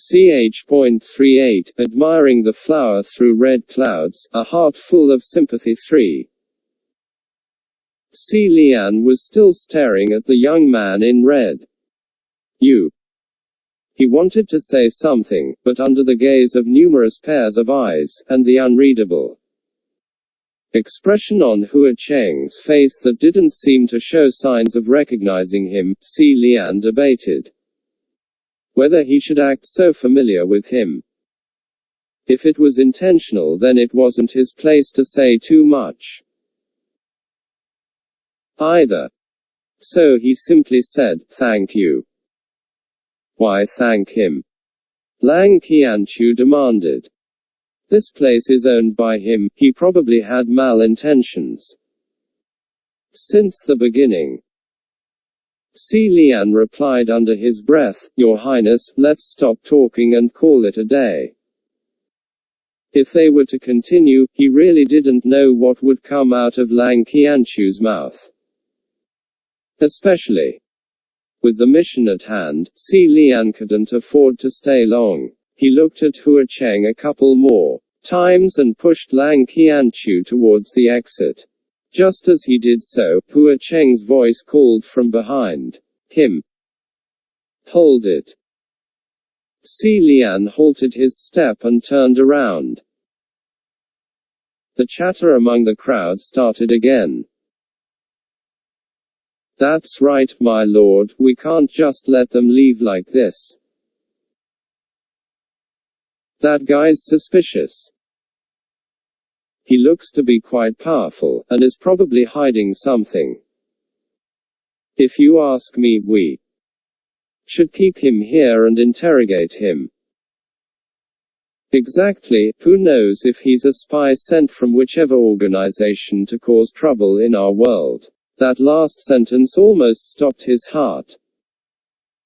Ch.38, admiring the flower through red clouds, a heart full of sympathy. 3. Xianle was still staring at the young man in red. You. He wanted to say something, but under the gaze of numerous pairs of eyes, and the unreadable expression on Hua Cheng's face that didn't seem to show signs of recognizing him, Xianle debated whether he should act so familiar with him. If it was intentional, then it wasn't his place to say too much either. So he simply said, "Thank you." "Why thank him?" Lang Qianchu demanded. "This place is owned by him, he probably had malintentions since the beginning." Xianle replied under his breath, "Your Highness, let's stop talking and call it a day." If they were to continue, he really didn't know what would come out of Lang Qianchu's mouth. Especially with the mission at hand, Xianle couldn't afford to stay long. He looked at Hua Cheng a couple more times and pushed Lang Qianchu towards the exit. Just as he did so, Hua Cheng's voice called from behind him. "Hold it." Xianle halted his step and turned around. The chatter among the crowd started again. "That's right, my lord, we can't just let them leave like this. That guy's suspicious. He looks to be quite powerful, and is probably hiding something. If you ask me, we should keep him here and interrogate him." "Exactly, who knows if he's a spy sent from whichever organization to cause trouble in our world." That last sentence almost stopped his heart.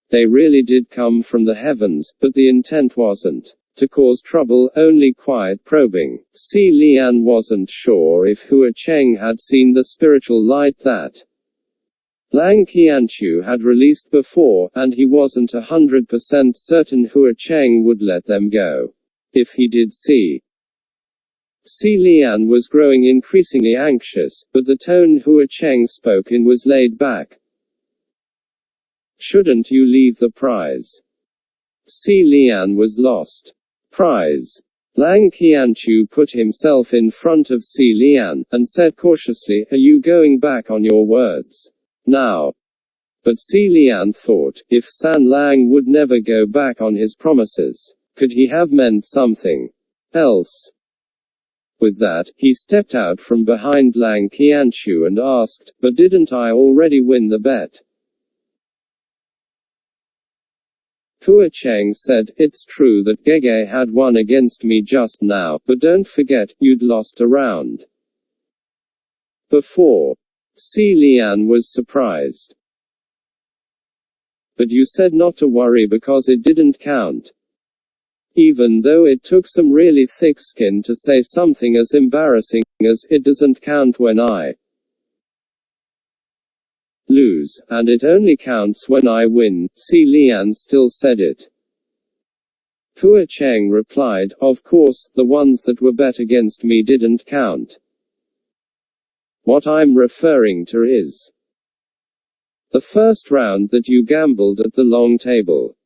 They really did come from the heavens, but the intent wasn't to cause trouble, only quiet probing. Xianle wasn't sure if Hua Cheng had seen the spiritual light that Lang Qianchu had released before, and he wasn't 100% certain Hua Cheng would let them go. If he did see. Xianle was growing increasingly anxious, but the tone Hua Cheng spoke in was laid back. "Shouldn't you leave the prize?" Xianle was lost. "Prize?" Lang Qianchu put himself in front of Xianle, and said cautiously, "Are you going back on your words now?" But Xianle thought, if San Lang would never go back on his promises, could he have meant something else? With that, he stepped out from behind Lang Qianchu and asked, "But didn't I already win the bet?" Hua Cheng said, "It's true that Gege had won against me just now, but don't forget, you'd lost a round before." Xianle was surprised. "But you said not to worry because it didn't count." Even though it took some really thick skin to say something as embarrassing as, "It doesn't count when I lose, and it only counts when I win," Xianle still said it. Hua Cheng replied, "Of course, the ones that were bet against me didn't count. What I'm referring to is the first round that you gambled at the long table."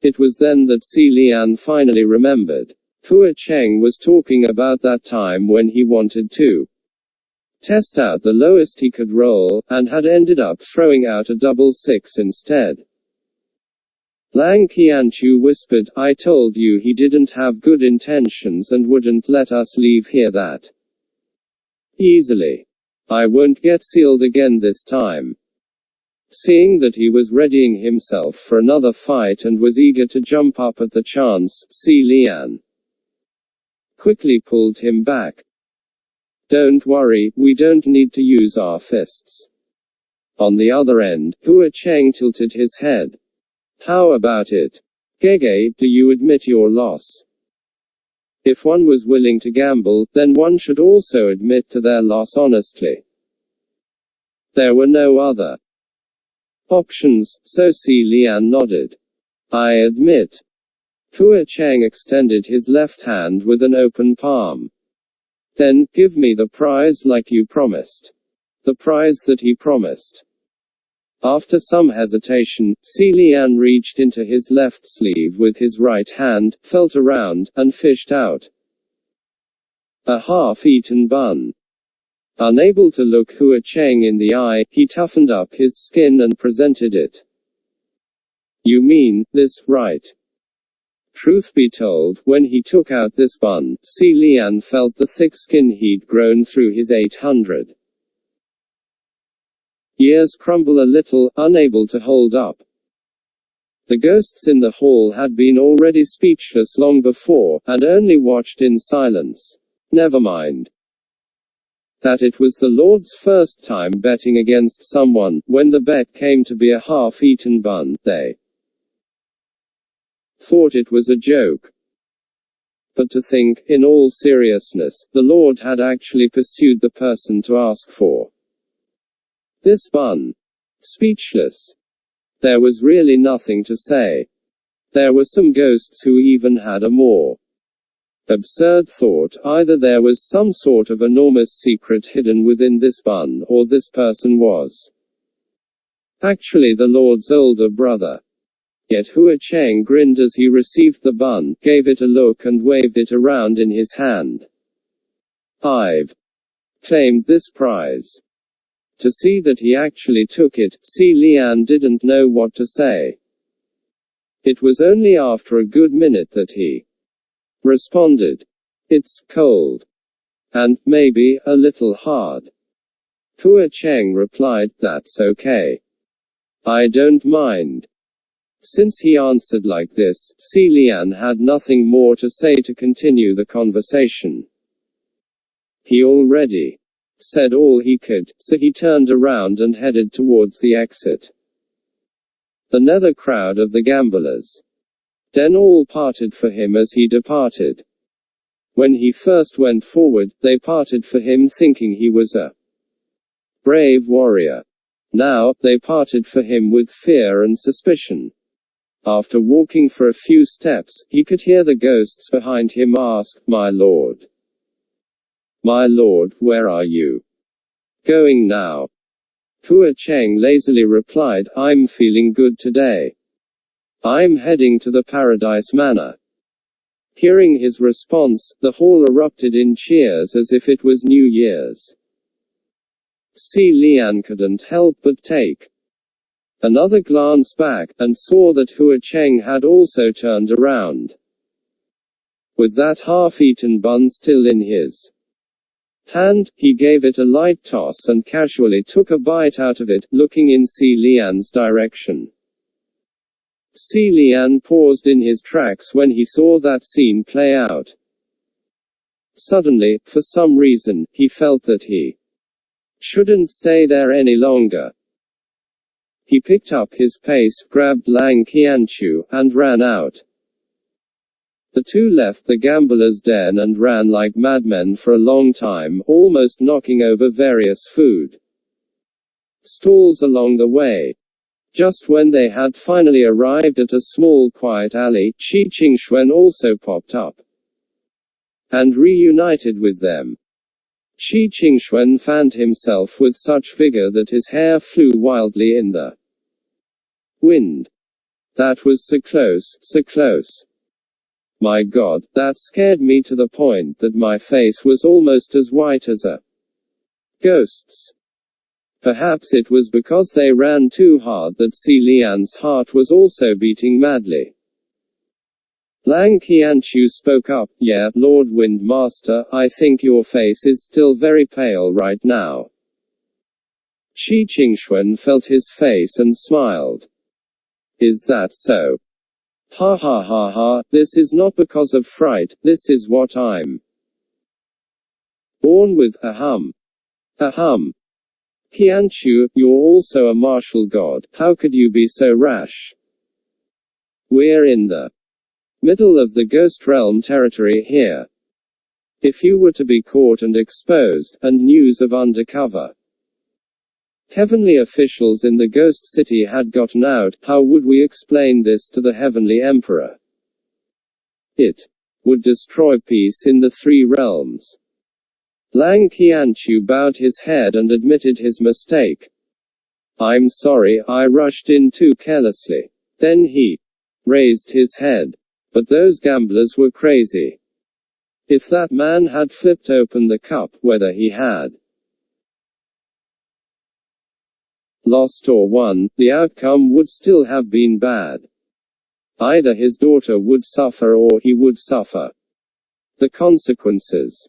It was then that Xianle finally remembered. Hua Cheng was talking about that time when he wanted to test out the lowest he could roll, and had ended up throwing out a double 6 instead. Lang Qianchu whispered, "I told you he didn't have good intentions and wouldn't let us leave here that easily. I won't get sealed again this time." Seeing that he was readying himself for another fight and was eager to jump up at the chance, Xianle quickly pulled him back. "Don't worry, we don't need to use our fists." On the other end, Hua Cheng tilted his head. "How about it? Gege, do you admit your loss?" If one was willing to gamble, then one should also admit to their loss honestly. There were no other options, so Xianle nodded. I admit. Hua Cheng extended his left hand with an open palm. Then, give me the prize like you promised. The prize that he promised. After some hesitation, Xianle reached into his left sleeve with his right hand, felt around, and fished out a half-eaten bun. Unable to look Hua Cheng in the eye, he toughened up his skin and presented it. You mean, this, right? Truth be told, when he took out this bun, Xianle felt the thick skin he'd grown through his 800 years crumble a little, unable to hold up. The ghosts in the hall had been already speechless long before, and only watched in silence. Never mind that it was the Lord's first time betting against someone. When the bet came to be a half-eaten bun, they thought it was a joke. But to think, in all seriousness, the Lord had actually pursued the person to ask for this bun. Speechless. There was really nothing to say. There were some ghosts who even had a more absurd thought: either there was some sort of enormous secret hidden within this bun, or this person was actually the Lord's older brother. Yet Hua Cheng grinned as he received the bun, gave it a look and waved it around in his hand. I've claimed this prize. To see that he actually took it, Xianle didn't know what to say. It was only after a good minute that he responded. It's cold. And, maybe, a little hard. Hua Cheng replied, that's okay. I don't mind. Since he answered like this, Xianle had nothing more to say to continue the conversation. He already said all he could, so he turned around and headed towards the exit. The nether crowd of the gamblers then all parted for him as he departed. When he first went forward, they parted for him thinking he was a brave warrior. Now, they parted for him with fear and suspicion. After walking for a few steps, he could hear the ghosts behind him ask, My lord, where are you going now? Hua Cheng lazily replied, I'm feeling good today. I'm heading to the Paradise Manor. Hearing his response, the hall erupted in cheers as if it was New Year's. Xianle couldn't help but take another glance back, and saw that Hua Cheng had also turned around. With that half-eaten bun still in his hand, he gave it a light toss and casually took a bite out of it, looking in Xianle's direction. Xianle paused in his tracks when he saw that scene play out. Suddenly, for some reason, he felt that he shouldn't stay there any longer. He picked up his pace, grabbed Lang Qianchu, and ran out. The two left the gambler's den and ran like madmen for a long time, almost knocking over various food stalls along the way. Just when they had finally arrived at a small quiet alley, Qi Qingxuan also popped up and reunited with them. Qi Qingxuan fanned himself with such vigor that his hair flew wildly in the wind. That was so close, so close. My God, that scared me to the point that my face was almost as white as a ghost's. Perhaps it was because they ran too hard that Xianle's heart was also beating madly. Lang Qianchu spoke up, Yeah, Lord Windmaster, I think your face is still very pale right now. Qi Qingxuan felt his face and smiled. Is that so? Ha ha ha ha, this is not because of fright, this is what I'm born with, ahum. Ahum. Qianchu, you're also a martial god, how could you be so rash? We're in the middle of the ghost realm territory here. If you were to be caught and exposed, and news of undercover Heavenly officials in the ghost city had gotten out. How would we explain this to the heavenly emperor? It would destroy peace in the three realms. Lang Qianqiu bowed his head and admitted his mistake. I'm sorry, I rushed in too carelessly. Then he raised his head. But those gamblers were crazy. If that man had flipped open the cup, whether he had lost or won, the outcome would still have been bad. Either his daughter would suffer or he would suffer the consequences.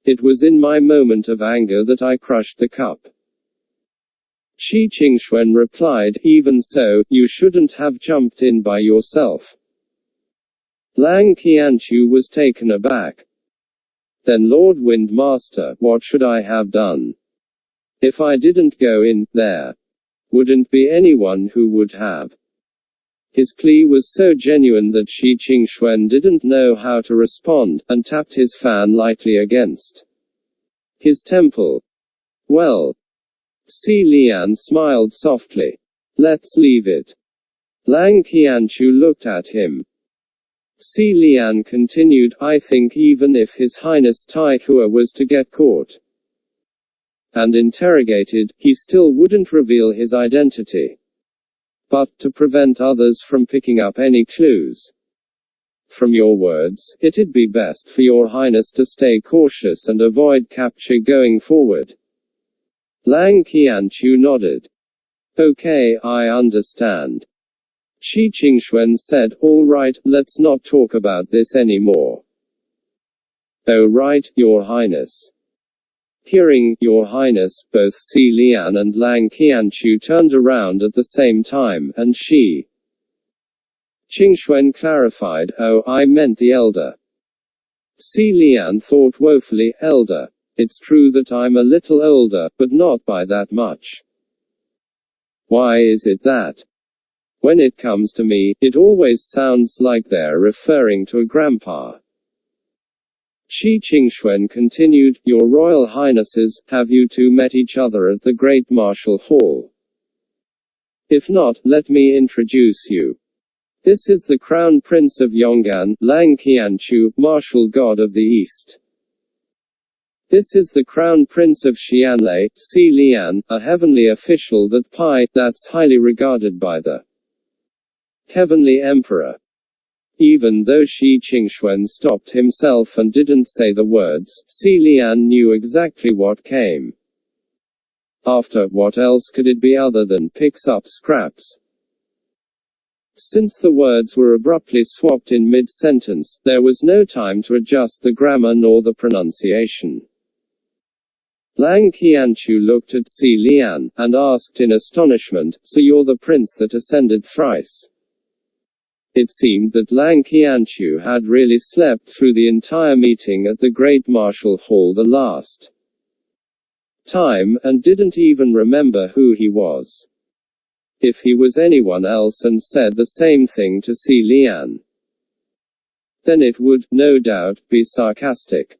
It was in my moment of anger that I crushed the cup. Shi Qingxuan replied, even so, you shouldn't have jumped in by yourself. Lang Qianqiu was taken aback. Then Lord Windmaster, what should I have done? If I didn't go in, there wouldn't be anyone who would have. His plea was so genuine that Shi Qingxuan didn't know how to respond, and tapped his fan lightly against his temple. Well, Si Lian smiled softly. Let's leave it. Lang Qianqiu looked at him. Si Lian continued, I think even if His Highness Tai Hua was to get caught and interrogated, he still wouldn't reveal his identity. But, to prevent others from picking up any clues from your words, it'd be best for your highness to stay cautious and avoid capture going forward. Lang Qianqiu nodded. Okay, I understand. Shi Qingxuan said, all right, let's not talk about this anymore. Oh right, your highness. Hearing, your highness, both Si Lian and Lang Qianqiu turned around at the same time, and Shi Qingxuan clarified, oh, I meant the elder. Si Lian thought woefully, elder. It's true that I'm a little older, but not by that much. Why is it that? When it comes to me, it always sounds like they're referring to a grandpa. Shi Qingxuan continued, Your Royal Highnesses, have you two met each other at the Great Martial Hall? If not, let me introduce you. This is the Crown Prince of Yong'an, Lang Qianqiu, Martial God of the East. This is the Crown Prince of Xianle, Si Lian, a heavenly official that's highly regarded by the Heavenly Emperor. Even though Shi Qingxuan stopped himself and didn't say the words, Si Lian knew exactly what came after. What else could it be other than picks up scraps? Since the words were abruptly swapped in mid-sentence, there was no time to adjust the grammar nor the pronunciation. Lang Qianqiu looked at Si Lian, and asked in astonishment, so you're the prince that ascended thrice? It seemed that Lang Qianqiu had really slept through the entire meeting at the Great Martial Hall the last time, and didn't even remember who he was. If he was anyone else and said the same thing to Si Lian, then it would, no doubt, be sarcastic.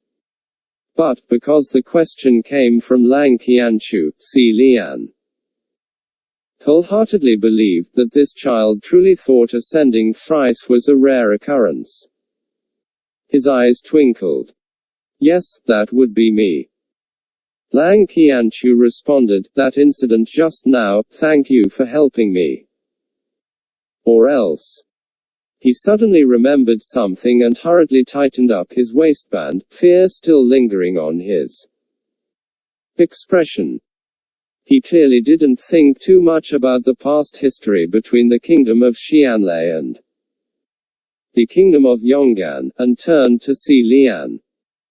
But, because the question came from Lang Qianqiu, Si Lian wholeheartedly believed that this child truly thought ascending thrice was a rare occurrence. His eyes twinkled. Yes, that would be me. Lang Qianqiu responded, that incident just now, thank you for helping me. Or else. He suddenly remembered something and hurriedly tightened up his waistband, fear still lingering on his expression. He clearly didn't think too much about the past history between the kingdom of Xianle and the kingdom of Yong'an, and turned to Si Lian.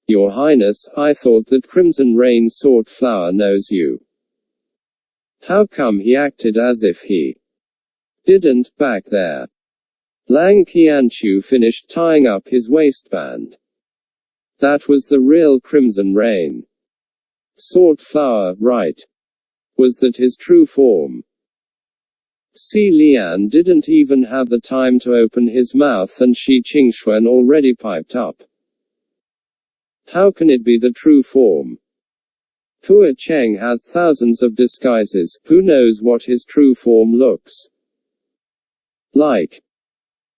Your Highness, I thought that Crimson Rain Sword Flower knows you. How come he acted as if he didn't, back there? Lang Qianqiu finished tying up his waistband. That was the real Crimson Rain Sword Flower, right? Was that his true form? Si Lian didn't even have the time to open his mouth and Shi Qingxuan already piped up. How can it be the true form? Hua Cheng has thousands of disguises, who knows what his true form looks like.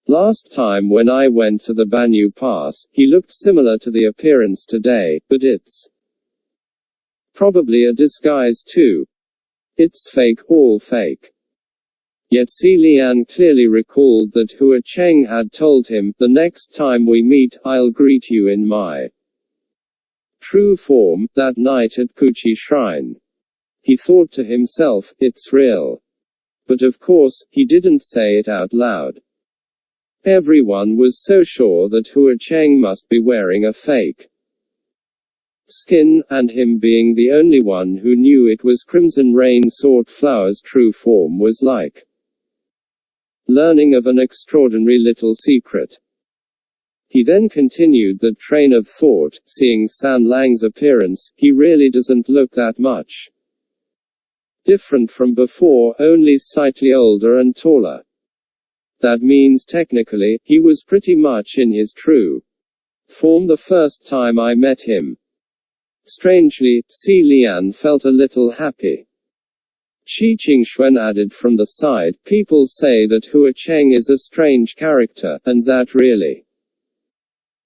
Last time when I went to the Banyu Pass, he looked similar to the appearance today, but it's probably a disguise too. It's fake, all fake. Yet Lian clearly recalled that Hua Cheng had told him, the next time we meet, I'll greet you in my true form, that night at Kuchi Shrine. He thought to himself, it's real. But of course, he didn't say it out loud. Everyone was so sure that Hua Cheng must be wearing a fake skin, and him being the only one who knew it was Crimson Rain Sword Flower's true form was like learning of an extraordinary little secret. He then continued that train of thought, seeing San Lang's appearance, he really doesn't look that much different from before, only slightly older and taller. That means technically, he was pretty much in his true form the first time I met him. Strangely, Lian felt a little happy. Qi Qingxuan added from the side, people say that Hua Cheng is a strange character, and that really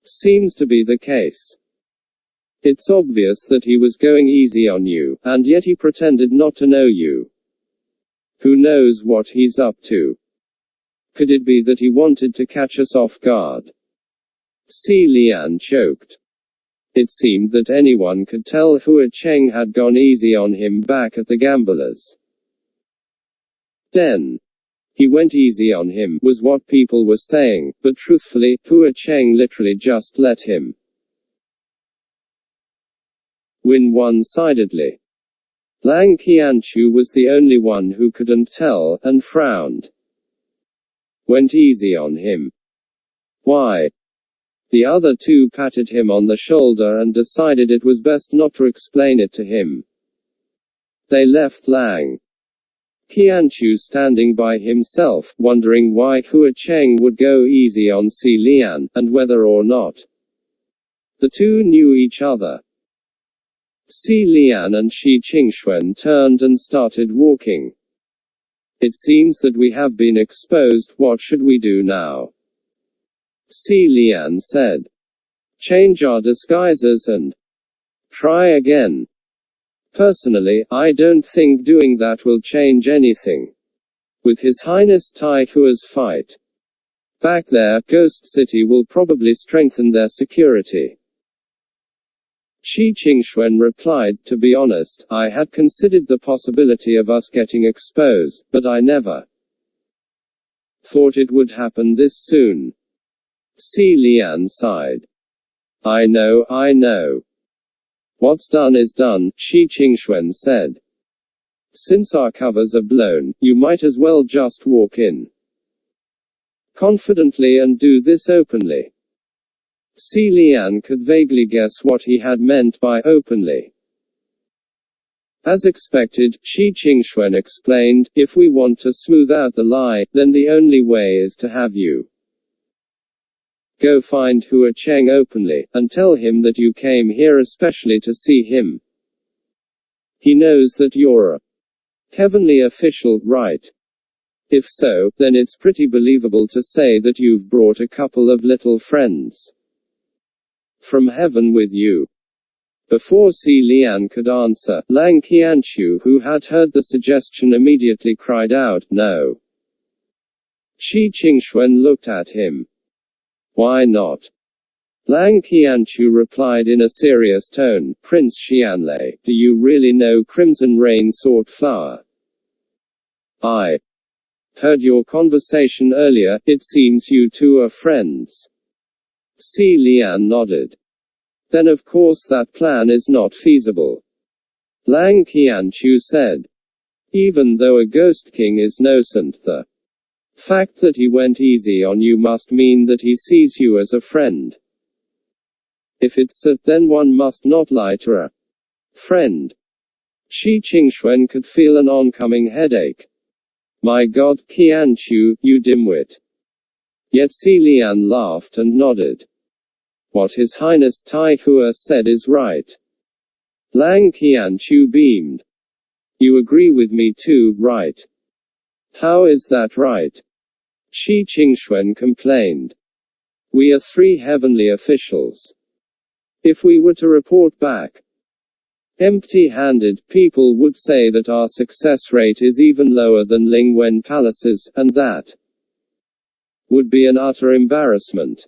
seems to be the case. It's obvious that he was going easy on you, and yet he pretended not to know you. Who knows what he's up to? Could it be that he wanted to catch us off guard? Lian choked. It seemed that anyone could tell Hua Cheng had gone easy on him back at the Gamblers' Den. He went easy on him, was what people were saying, but truthfully, Hua Cheng literally just let him win one-sidedly. Lang Qianchu was the only one who couldn't tell, and frowned. Went easy on him. Why? The other two patted him on the shoulder and decided it was best not to explain it to him. They left Lang Qianchu standing by himself, wondering why Hua Cheng would go easy on Lian, and whether or not the two knew each other. Lian and Qi Qingxuan turned and started walking. It seems that we have been exposed, what should we do now? Lian said. Change our disguises and try again. Personally, I don't think doing that will change anything. With His Highness Tai Hua's fight back there, Ghost City will probably strengthen their security. Qi Qingxuan replied, to be honest, I had considered the possibility of us getting exposed, but I never thought it would happen this soon. Lian sighed. I know. What's done is done, Qi Qingxuan said. Since our covers are blown, you might as well just walk in confidently and do this openly. Lian could vaguely guess what he had meant by openly. As expected, Qi Qingxuan explained, if we want to smooth out the lie, then the only way is to have you go find Hua Cheng openly, and tell him that you came here especially to see him. He knows that you're a heavenly official, right? If so, then it's pretty believable to say that you've brought a couple of little friends from heaven with you. Before Lian could answer, Lang Qianchu, who had heard the suggestion, immediately cried out, no. Qi Qingxuan looked at him. Why not? Lang Qianchu replied in a serious tone, Prince Xianle, do you really know Crimson Rain Sword Flower? I heard your conversation earlier, it seems you two are friends. Lian nodded. Then of course that plan is not feasible. Lang Qianchu said. Even though a Ghost King is innocent, the fact that he went easy on you must mean that he sees you as a friend. If it's so, then one must not lie to a friend. Qi Qingxuan could feel an oncoming headache. My God, Qianchu, you dimwit. Yet Lian laughed and nodded. What His Highness Tai Hua said is right. Lang Qianqiu beamed. You agree with me too, right? How is that right? Shi Qingxuan complained. We are 3 heavenly officials. If we were to report back empty-handed, people would say that our success rate is even lower than Lingwen Palace's, and that would be an utter embarrassment.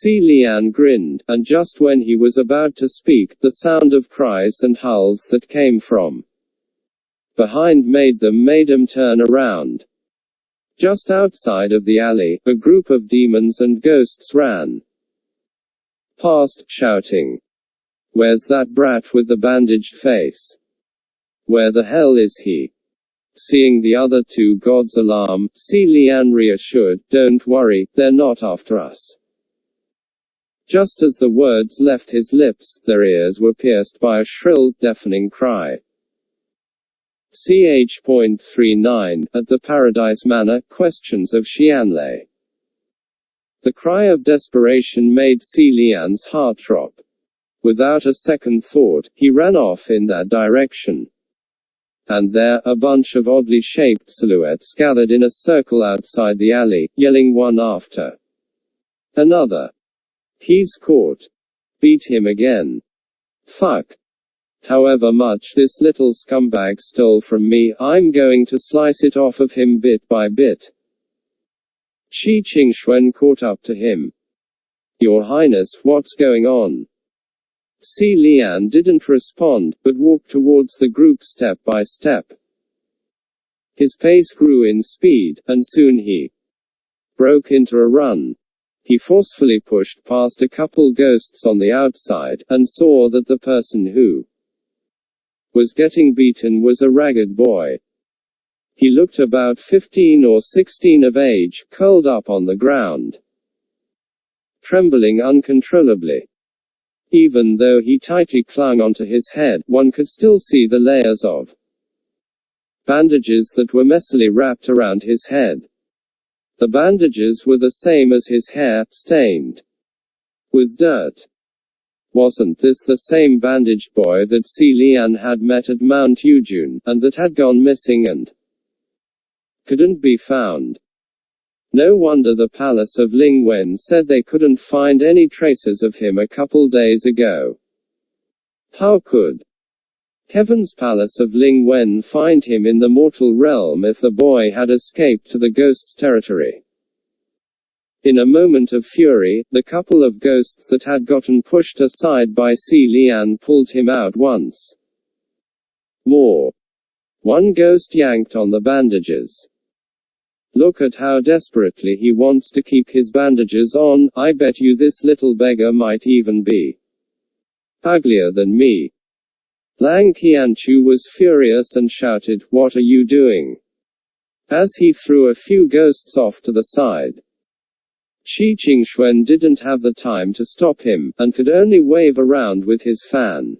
Lian grinned, and just when he was about to speak, the sound of cries and howls that came from behind made them turn around. Just outside of the alley, a group of demons and ghosts ran past, shouting, "Where's that brat with the bandaged face? Where the hell is he?" Seeing the other 2 gods alarm, Lian reassured, "Don't worry, they're not after us." Just as the words left his lips, their ears were pierced by a shrill, deafening cry. Ch.39, at the Paradise Manor, questions of Xianle. The cry of desperation made Lian's heart drop. Without a second thought, he ran off in that direction. And there, a bunch of oddly shaped silhouettes gathered in a circle outside the alley, yelling one after another. He's caught. Beat him again. Fuck. However much this little scumbag stole from me, I'm going to slice it off of him bit by bit. Shi Qingxuan caught up to him. Your Highness, what's going on? Lian didn't respond, but walked towards the group step by step. His pace grew in speed, and soon he broke into a run. He forcefully pushed past a couple ghosts on the outside, and saw that the person who was getting beaten was a ragged boy. He looked about 15 or 16 of age, curled up on the ground, trembling uncontrollably. Even though he tightly clung onto his head, one could still see the layers of bandages that were messily wrapped around his head. The bandages were the same as his hair, stained with dirt. Wasn't this the same bandaged boy that Lian had met at Mount Yujun, and that had gone missing and couldn't be found? No wonder the palace of Lingwen said they couldn't find any traces of him a couple days ago. How could Heaven's palace of Lingwen find him in the mortal realm if the boy had escaped to the ghosts' territory? In a moment of fury, the couple of ghosts that had gotten pushed aside by Lian pulled him out once more. One ghost yanked on the bandages. Look at how desperately he wants to keep his bandages on. I bet you this little beggar might even be uglier than me. Lang Qianqiu was furious and shouted, "What are you doing?" as he threw a few ghosts off to the side. Shi Qingxuan didn't have the time to stop him, and could only wave around with his fan.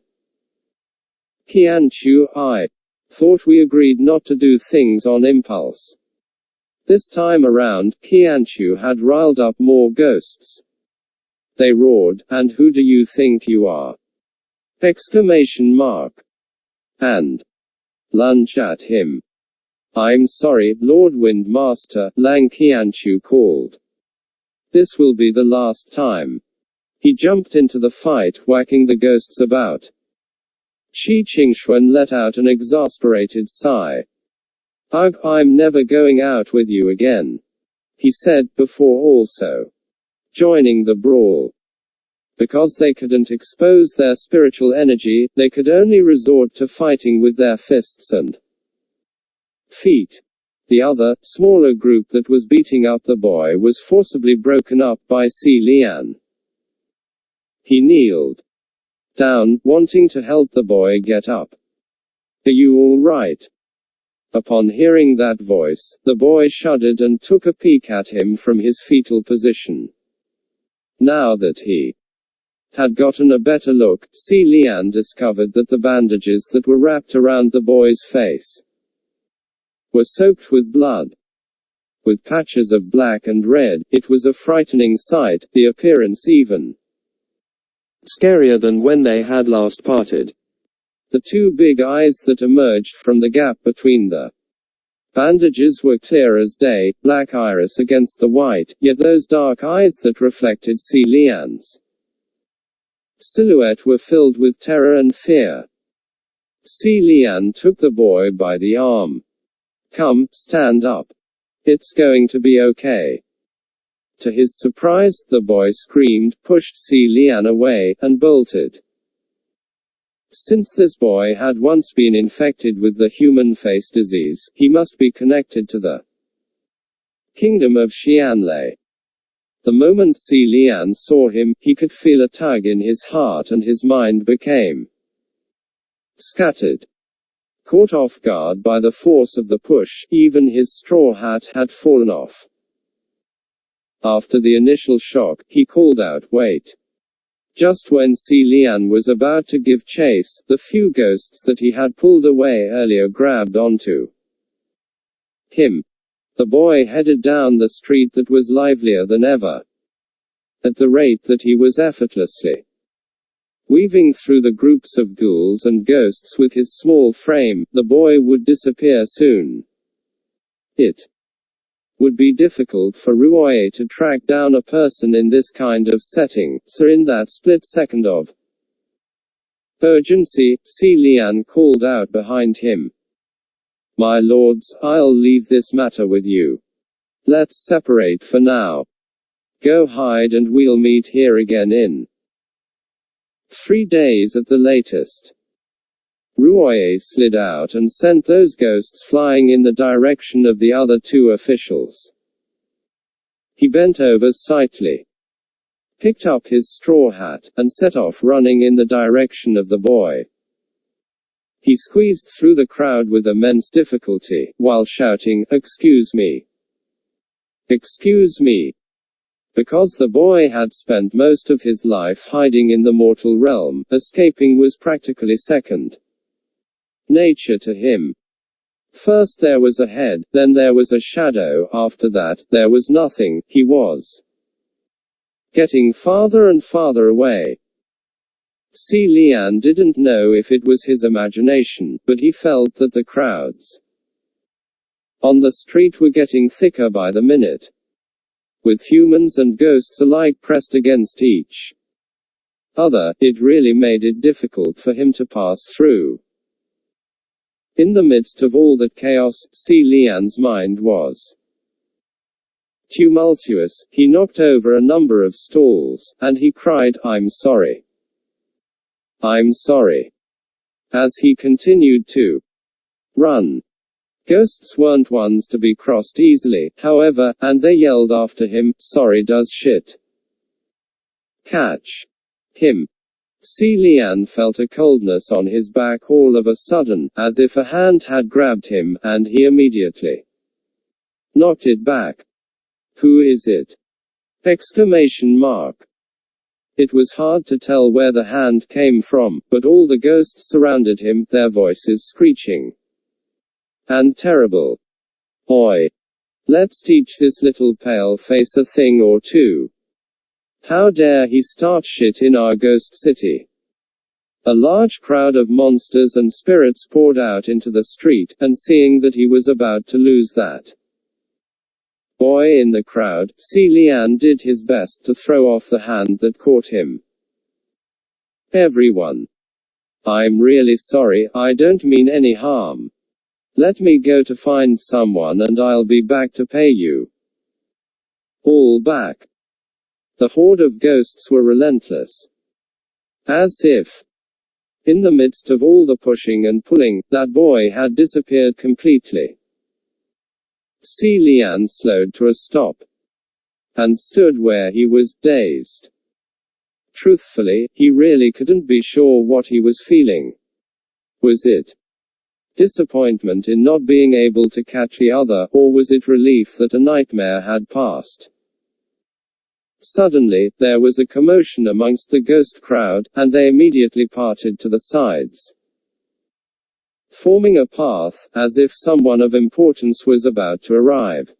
Qianqiu, I thought we agreed not to do things on impulse. This time around, Qianqiu had riled up more ghosts. They roared, "And who do you think you are?" Exclamation mark. And lunge at him. "I'm sorry, Lord Windmaster," Lang Qianqiu called. "This will be the last time." He jumped into the fight, whacking the ghosts about. Shi Qingxuan let out an exasperated sigh. "Ugh, I'm never going out with you again," he said, before also joining the brawl. Because they couldn't expose their spiritual energy, they could only resort to fighting with their fists and feet. The other, smaller group that was beating up the boy was forcibly broken up by Lian. He kneeled down, wanting to help the boy get up. "Are you all right?" Upon hearing that voice, the boy shuddered and took a peek at him from his fetal position. Now that he had gotten a better look, Lian discovered that the bandages that were wrapped around the boy's face were soaked with blood. With patches of black and red, it was a frightening sight, the appearance even scarier than when they had last parted. The two big eyes that emerged from the gap between the bandages were clear as day, black iris against the white, yet those dark eyes that reflected Xianle's silhouette were filled with terror and fear. Xianle took the boy by the arm. Come, stand up. It's going to be okay. To his surprise, the boy screamed, pushed Xianle away, and bolted. Since this boy had once been infected with the human face disease, he must be connected to the kingdom of Xianle. The moment Xianle saw him, he could feel a tug in his heart and his mind became scattered. Caught off guard by the force of the push, even his straw hat had fallen off. After the initial shock, he called out, "Wait!" Just when Xianle was about to give chase, the few ghosts that he had pulled away earlier grabbed onto him. The boy headed down the street that was livelier than ever. At the rate that he was effortlessly weaving through the groups of ghouls and ghosts with his small frame, the boy would disappear soon. It would be difficult for Ruoye to track down a person in this kind of setting, so in that split second of urgency, Xianle called out behind him. "My lords, I'll leave this matter with you. Let's separate for now. Go hide and we'll meet here again in 3 days at the latest." Ruoye slid out and sent those ghosts flying in the direction of the other two officials. He bent over slightly, picked up his straw hat, and set off running in the direction of the boy. He squeezed through the crowd with immense difficulty, while shouting, "Excuse me! Excuse me!" Because the boy had spent most of his life hiding in the mortal realm, escaping was practically second nature to him. First there was a head, then there was a shadow, after that, there was nothing. He was getting farther and farther away. Xianle didn't know if it was his imagination, but he felt that the crowds on the street were getting thicker by the minute, with humans and ghosts alike pressed against each other. It really made it difficult for him to pass through. In the midst of all that chaos, Xianle's mind was tumultuous. He knocked over a number of stalls, and he cried, "I'm sorry. I'm sorry," as he continued to run. Ghosts weren't ones to be crossed easily, however, and they yelled after him, "Sorry does shit catch him." Xianle felt a coldness on his back all of a sudden, as if a hand had grabbed him, and he immediately knocked it back. "Who is it?" Exclamation mark. It was hard to tell where the hand came from, but all the ghosts surrounded him, their voices screeching and terrible. "Oi! Let's teach this little pale-face a thing or two. How dare he start shit in our ghost city?" A large crowd of monsters and spirits poured out into the street, and seeing that he was about to lose that boy in the crowd, Xianle did his best to throw off the hand that caught him. "Everyone. I'm really sorry, I don't mean any harm. Let me go to find someone and I'll be back to pay you all back." The horde of ghosts were relentless. As if, in the midst of all the pushing and pulling, that boy had disappeared completely. Xianle slowed to a stop and stood where he was, dazed. Truthfully, he really couldn't be sure what he was feeling. Was it disappointment in not being able to catch the other, or was it relief that a nightmare had passed? Suddenly, there was a commotion amongst the ghost crowd, and they immediately parted to the sides, forming a path, as if someone of importance was about to arrive.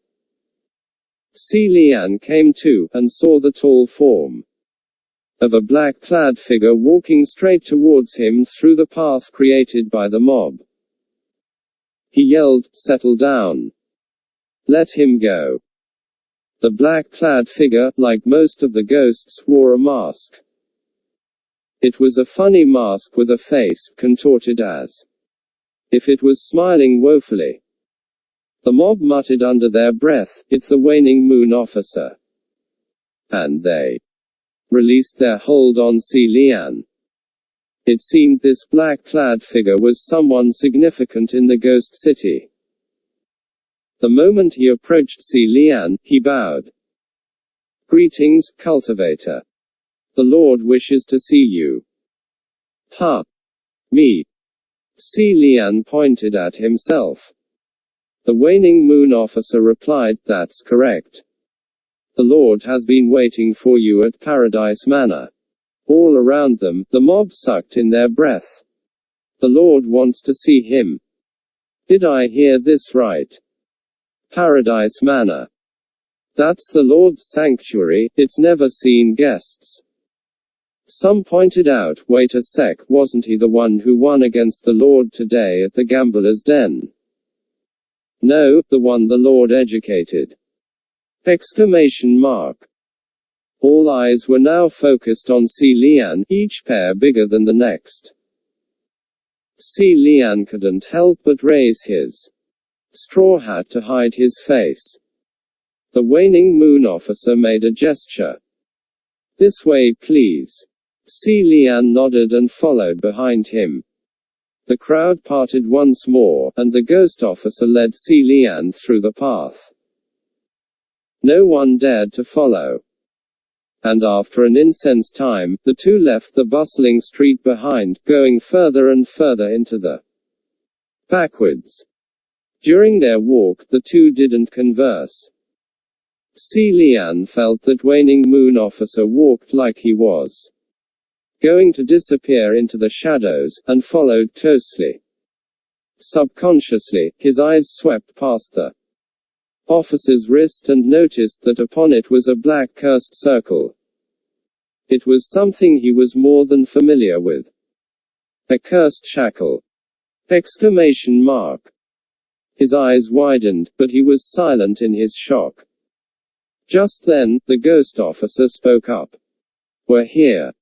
Xianle came to, and saw the tall form of a black-clad figure walking straight towards him through the path created by the mob. He yelled, "Settle down. Let him go." The black-clad figure, like most of the ghosts, wore a mask. It was a funny mask with a face contorted as if it was smiling woefully. The mob muttered under their breath, "It's the waning moon officer." And they released their hold on Xianle. It seemed this black-clad figure was someone significant in the ghost city. The moment he approached Xianle, he bowed. "Greetings, cultivator. The Lord wishes to see you." "Ha! Me?" Xianle pointed at himself. The waning moon officer replied, "That's correct. The Lord has been waiting for you at Paradise Manor." All around them, the mob sucked in their breath. "The Lord wants to see him. Did I hear this right? Paradise Manor. That's the Lord's sanctuary, it's never seen guests." Some pointed out, "Wait a sec, wasn't he the one who won against the Lord today at the gambler's den?" "No, the one the Lord educated." Exclamation mark. All eyes were now focused on Xianle, each pair bigger than the next. Xianle couldn't help but raise his straw hat to hide his face. The waning moon officer made a gesture. "This way, please." Xianle nodded and followed behind him. The crowd parted once more, and the ghost officer led Xianle through the path. No one dared to follow. And after an incensed time, the two left the bustling street behind, going further and further into the backwards. During their walk, the two didn't converse. Xianle felt that waning moon officer walked like he was going to disappear into the shadows, and followed closely. Subconsciously, his eyes swept past the officer's wrist and noticed that upon it was a black cursed circle. It was something he was more than familiar with. A cursed shackle. Exclamation mark. His eyes widened, but he was silent in his shock. Just then, the ghost officer spoke up. "We're here."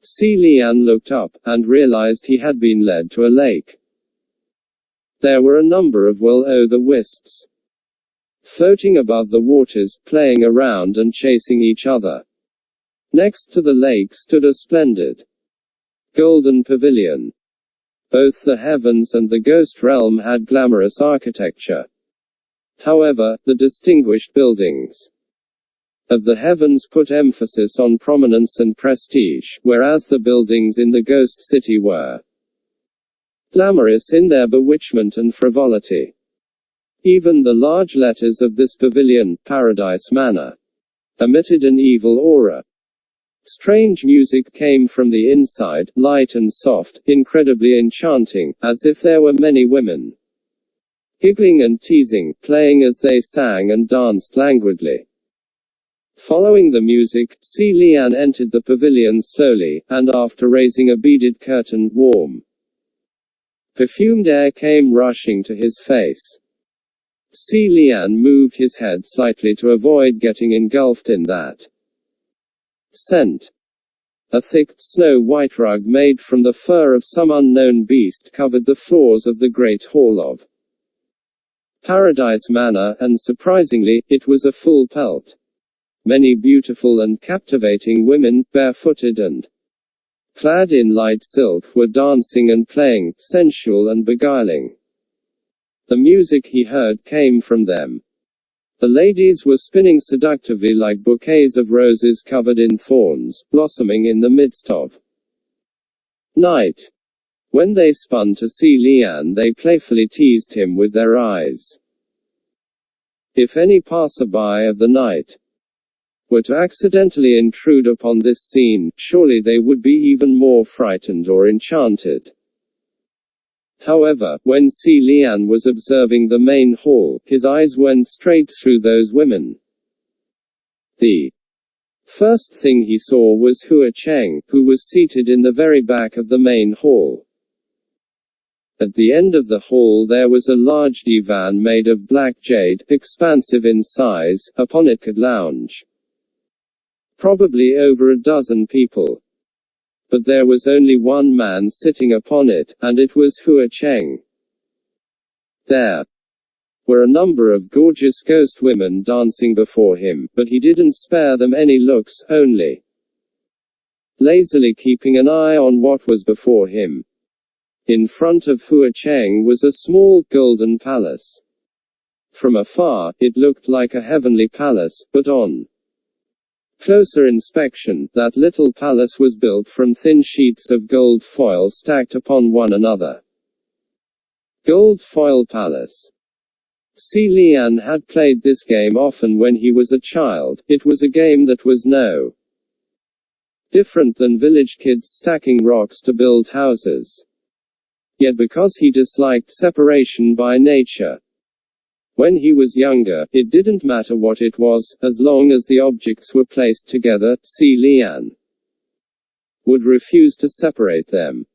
Xianle looked up, and realized he had been led to a lake. There were a number of will-o'-the-wisps floating above the waters, playing around and chasing each other. Next to the lake stood a splendid golden pavilion. Both the heavens and the ghost realm had glamorous architecture. However, the distinguished buildings of the heavens put emphasis on prominence and prestige, whereas the buildings in the ghost city were glamorous in their bewitchment and frivolity. Even the large letters of this pavilion, Paradise Manor, emitted an evil aura. Strange music came from the inside, light and soft, incredibly enchanting, as if there were many women giggling and teasing, playing as they sang and danced languidly. Following the music, Xianle entered the pavilion slowly, and after raising a beaded curtain, warm, perfumed air came rushing to his face. Xianle moved his head slightly to avoid getting engulfed in that scent. A thick, snow-white rug made from the fur of some unknown beast covered the floors of the great hall of Paradise Manor, and surprisingly, it was a full pelt. Many beautiful and captivating women, barefooted and clad in light silk, were dancing and playing, sensual and beguiling. The music he heard came from them. The ladies were spinning seductively like bouquets of roses covered in thorns, blossoming in the midst of night. When they spun to Xianle, they playfully teased him with their eyes. If any passerby of the night were to accidentally intrude upon this scene, surely they would be even more frightened or enchanted. However, when Xianle was observing the main hall, his eyes went straight through those women. The First thing he saw was Hua Cheng, who was seated in the very back of the main hall. At the end of the hall there was a large divan made of black jade, expansive in size. Upon it could lounge probably over a dozen people. But there was only one man sitting upon it, and it was Hua Cheng. There were a number of gorgeous ghost women dancing before him, but he didn't spare them any looks, only lazily keeping an eye on what was before him. In front of Hua Cheng was a small, golden palace. From afar, it looked like a heavenly palace, but on closer inspection, that little palace was built from thin sheets of gold foil stacked upon one another. Gold foil palace. Xianle had played this game often when he was a child. It was a game that was no different than village kids stacking rocks to build houses. Yet because he disliked separation by nature, when he was younger, it didn't matter what it was, as long as the objects were placed together. Xianle would refuse to separate them.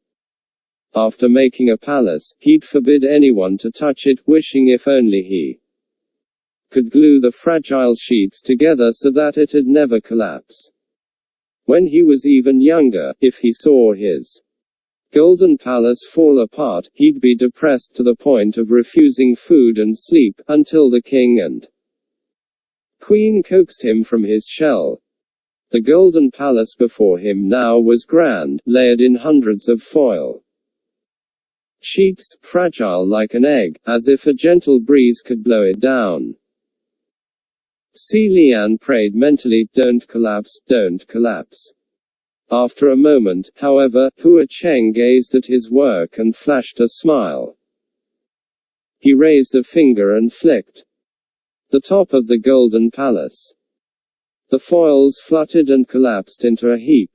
After making a palace, he'd forbid anyone to touch it, wishing if only he could glue the fragile sheets together so that it'd never collapse. When he was even younger, if he saw his golden palace fall apart, he'd be depressed to the point of refusing food and sleep, until the king and queen coaxed him from his shell. The golden palace before him now was grand, layered in hundreds of foil sheets, fragile like an egg, as if a gentle breeze could blow it down. Xianle prayed mentally, "Don't collapse, don't collapse." After a moment, however, Hua Cheng gazed at his work and flashed a smile. He raised a finger and flicked the top of the golden palace. The foils fluttered and collapsed into a heap.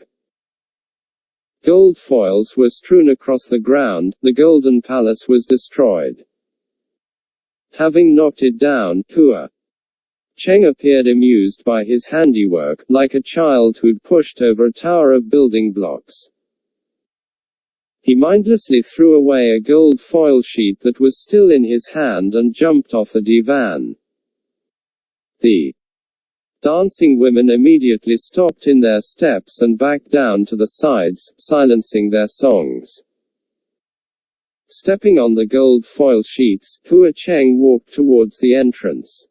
Gold foils were strewn across the ground. The golden palace was destroyed. Having knocked it down, Hua Cheng appeared amused by his handiwork, like a child who'd pushed over a tower of building blocks. He mindlessly threw away a gold foil sheet that was still in his hand and jumped off the divan. The dancing women immediately stopped in their steps and backed down to the sides, silencing their songs. Stepping on the gold foil sheets, Hua Cheng walked towards the entrance.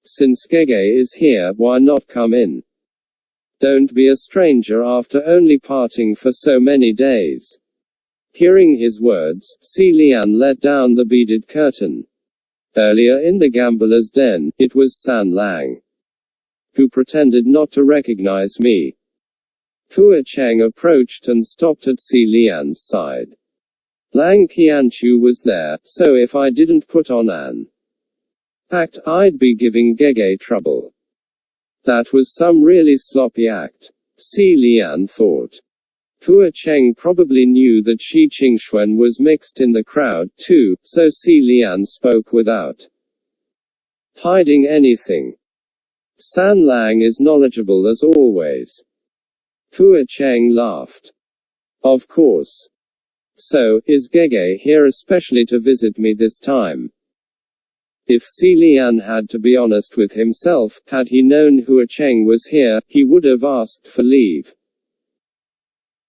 "Since Gege is here, why not come in? Don't be a stranger after only parting for so many days." Hearing his words, Xianle let down the beaded curtain. Earlier in the gambler's den, it was Xianle who pretended not to recognize me. Hua Cheng approached and stopped at Xianle's side. "Lang Qianchu was there, so if I didn't put on an act, I'd be giving Gege trouble." That was some really sloppy act, Xianle thought. Hua Cheng probably knew that Shi Qingxuan was mixed in the crowd, too, so Xianle spoke without hiding anything. "Xianle is knowledgeable as always." Hua Cheng laughed. "Of course. So, is Gege here especially to visit me this time?" If Xianle had to be honest with himself, had he known Hua Cheng was here, he would have asked for leave,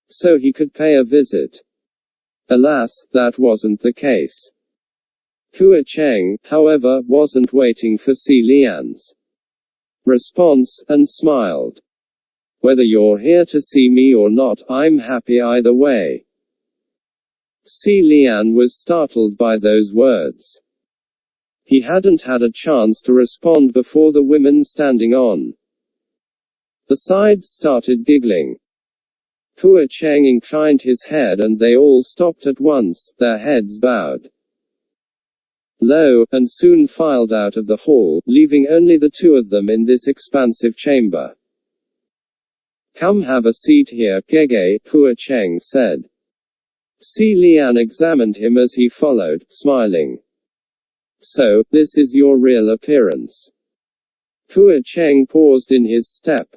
so he could pay a visit. Alas, that wasn't the case. Hua Cheng, however, wasn't waiting for Xianle's response, and smiled. "Whether you're here to see me or not, I'm happy either way." Xianle was startled by those words. He hadn't had a chance to respond before the women standing on the sides started giggling. Hua Cheng inclined his head and they all stopped at once, their heads bowed low, and soon filed out of the hall, leaving only the two of them in this expansive chamber. "Come have a seat here, Gege," Hua Cheng said. Xianle examined him as he followed, smiling. "So, this is your real appearance. Hua Cheng paused in his step,